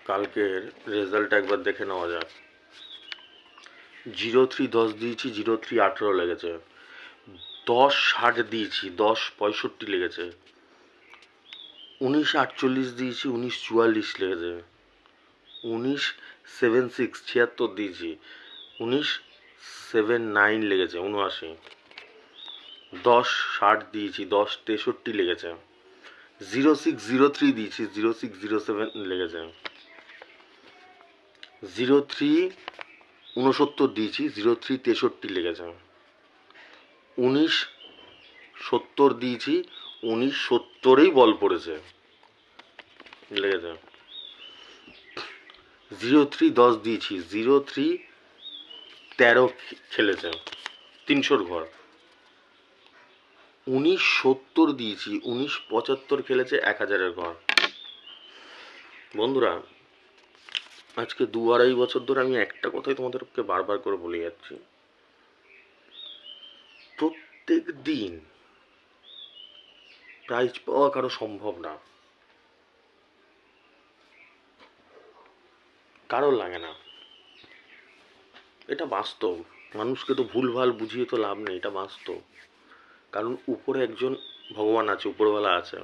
কালকের রেজাল্ট একবার দেখে নেওয়া যাক। 03 10 দিয়েছি, 03 18 লেগেছে। 10 60 দিয়েছি, 10 65 লেগেছে। 19 48 দিয়েছি, 19 44 লেগেছে। 19 76 76 দিয়েছি, 19 79 লেগেছে, 79। 10 60 দিয়েছি, 10 63 লেগেছে। 06 03 দিয়েছি, 06 07 লেগেছে। 03 69 দিয়েছি, 03 63 লেগেছে। 19 70 দিয়েছি, 19 70ই বল পড়েছে, লেগেছে। 03 10 দিয়েছি, 03 13 খেলেছে, 300 ঘর। 19 70 দিয়েছি, 19 75 খেলেছে, 1000 ঘর। বন্ধুরা, আজকে 2-2.5 বছর ধরে আমি একটা কথাই তোমাদেরকে বারবার করে বলে যাচ্ছি, প্রত্যেক দিন প্রাইজ পাওয়া কারো সম্ভব না, কারোর লাগে না। এটা বাস্তব। মানুষকে তো ভুলভাল বুঝিয়ে তো লাভ নেই, এটা বাস্তব। কারণ উপরে একজন ভগবান আছে, উপরওয়ালা আছে।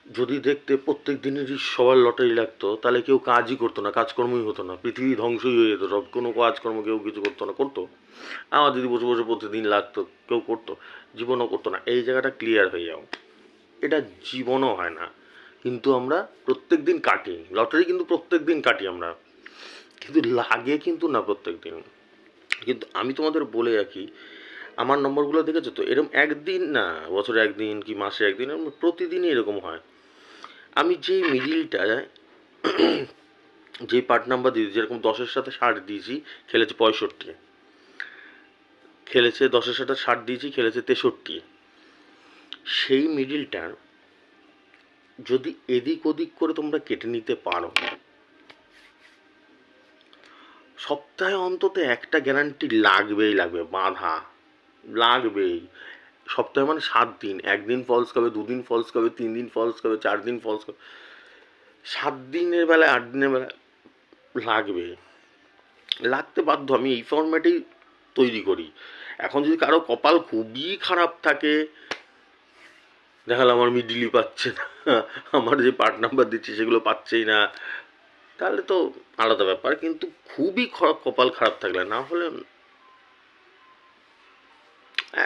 যদি দেখতে প্রত্যেক দিনেরই সবার লটারি লাগতো, তাহলে কেউ কাজই করতো না, কাজকর্মই হতো না, পৃথিবী ধ্বংসই হয়ে যেত, সব কোনো কাজকর্ম কেউ কিছু করতো না। করতো? আমার যদি বসে বসে প্রতিদিন লাগতো, কেউ করতো? জীবনও করতো না। এই জায়গাটা ক্লিয়ার হয়ে যাও। এটা জীবনও হয় না, কিন্তু আমরা প্রত্যেক দিন কাটি লটারি, কিন্তু প্রত্যেক দিন কাটি আমরা, কিন্তু লাগে কিন্তু না প্রত্যেক দিন। কিন্তু আমি তোমাদের বলে রাখি, আমার নম্বরগুলো দেখেছো তো, এরকম একদিন না, বছরে একদিন কি মাসে একদিন, প্রতিদিনই এরকম হয়। আমি যে মিডিলটা, যে পার্ট নাম্বার দিয়েছি, যেরকম 10-এর সাথে 60 দিয়েছি, খেলেছে 65, খেলেছে 10-এর সাথে 60 দিয়েছি, খেলেছে 63। সেই মিডিলটার যদি এদিক ওদিক করে তোমরা কেটে নিতে পারো, সপ্তাহে অন্তত একটা গ্যারান্টি লাগবেই, লাগবে, বাঁধা লাগবেই। সপ্তাহে মানে 7 দিন, একদিন ফলস খাবে, 2 দিন ফলস খাবে, 3 দিন ফলস খাবে, 4 দিন ফলস খাবে, 7 দিনের বেলায় 8 দিনের বেলায় লাগবে, লাগতে বাধ্য। আমি এই ফর্ম্যাটেই তৈরি করি। এখন যদি কারো কপাল খুবই খারাপ থাকে, দেখালাম আমার মিডিলই পাচ্ছে না, আমার যে পার্ট নাম্বার দিচ্ছি সেগুলো পাচ্ছেই না, তাহলে তো আলাদা ব্যাপার। কিন্তু খুবই কপাল খারাপ থাকলে, না হলে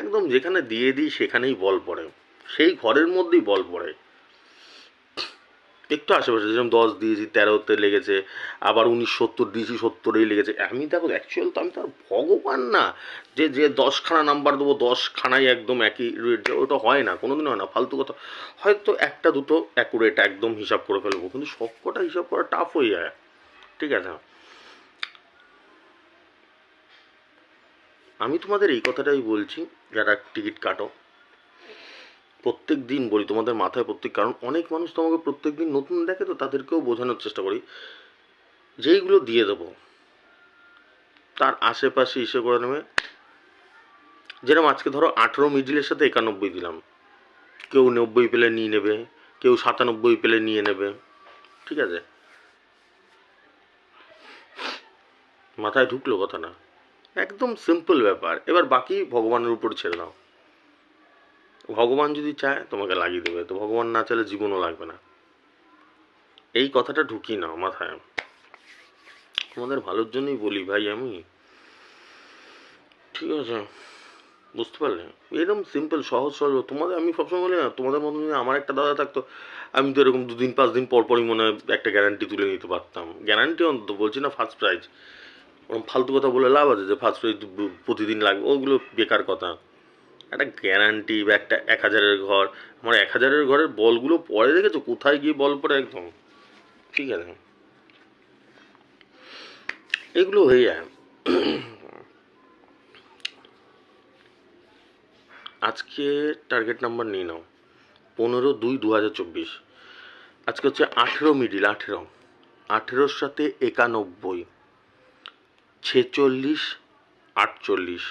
একদম যেখানে দিয়ে দিই সেখানেই বল পড়ে, সেই ঘরের মধ্যেই বল পড়ে। একটু আশেপাশে, যেরকম 10 দিয়েছি, 13-তে লেগেছে, আবার 19 70 দিয়েছি, 70-এই লেগেছে। আমি দেখো, অ্যাকচুয়াল তো আমি তো আর ভগবান না যে যে 10খানা নাম্বার দেবো, 10খানাই একদম একই রেট, ওটা হয় না, কোনোদিন হয় না, ফালতু কথা। হয়তো একটা দুটো অ্যাকুরেট একদম হিসাব করে ফেলবো, কিন্তু সবকটা হিসাব করা টাফ হয়ে যায়। ঠিক আছে, আমি তোমাদের এই কথাটাই বলছি, যারা টিকিট কাটো, প্রত্যেক দিন বলি তোমাদের মাথায় প্রত্যেক, কারণ অনেক মানুষ তোমাকে প্রত্যেক দিন নতুন দেখে, তো তাদেরকেও বোঝানোর চেষ্টা করি, যেইগুলো দিয়ে দেবো তার আশেপাশে ইসে করে নেবে। যেরকম আজকে ধরো 18 মিডিলের সাথে 91 দিলাম, কেউ 90 পেলে নিয়ে নেবে, কেউ 97 পেলে নিয়ে নেবে। ঠিক আছে, মাথায় ঢুকলো কথা না? একদম সিম্পল ব্যাপার। এবার বাকি ভগবানের উপর ছেড়ে দাও। ভগবান যদি চায় তোমাকে লাগিয়ে দেবে, তো ভগবান না চাইলে জীবনও লাগবে না। এই কথাটা ঢুকিয়ে নাও মাথায়। তোমাদের ভালোর জন্যই বলি ভাই আমি, ঠিক আছে? বুঝতে পারলে? এরকম সিম্পল সহজ সরল। তোমাদের আমি সবসময় বলি না, তোমাদের মতন যদি আমার একটা দাদা থাকতো, আমি তো এরকম 2 দিন 5 দিন পর পরই মনে হয় একটা গ্যারান্টি তুলে নিতে পারতাম। গ্যারান্টি অন্তত, বলছি না ফার্স্ট প্রাইজ। ওরকম ফালতু কথা বলে লাভ আছে যে ফার্স্ট প্রাইজ প্রতিদিন লাগবে, ওগুলো বেকার কথা। একটা গ্যারান্টি বা একটা 1000-এর ঘর, আমার 1000-এর ঘরের বলগুলো পরে দেখেছো কোথায় গিয়ে বল পড়ে একদম। ঠিক আছে, এগুলো হয়ে যায়। আজকে টার্গেট নাম্বার নিয়ে নাও 15-2-2024। আজকে হচ্ছে 18 মিডিল, 18-18-র সাথে 91, 46, 48,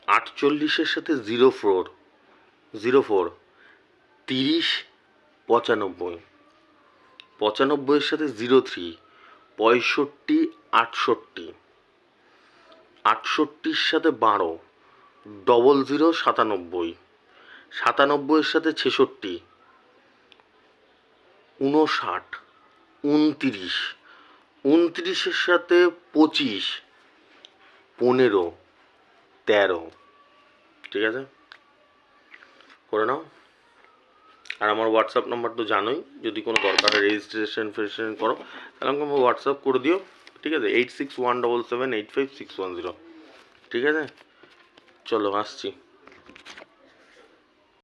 48-এর সাথে 04, 30, 95, 95-এর সাথে 03, 65, 68, 68-র সাথে 12, 00, 97, 97-এর সাথে 66, 59, 29, 29-এর সাথে 25, 15, 13। ঠিক আছে, করে নাও। আর আমার হোয়াটসঅ্যাপ নাম্বার তো জানোই, যদি কোনো দরকার হয় রেজিস্ট্রেশন করো তাহলে আমাকে হোয়াটসঅ্যাপ করে দিও। ঠিক আছে, 8617785610। ঠিক আছে, চলো আসছি।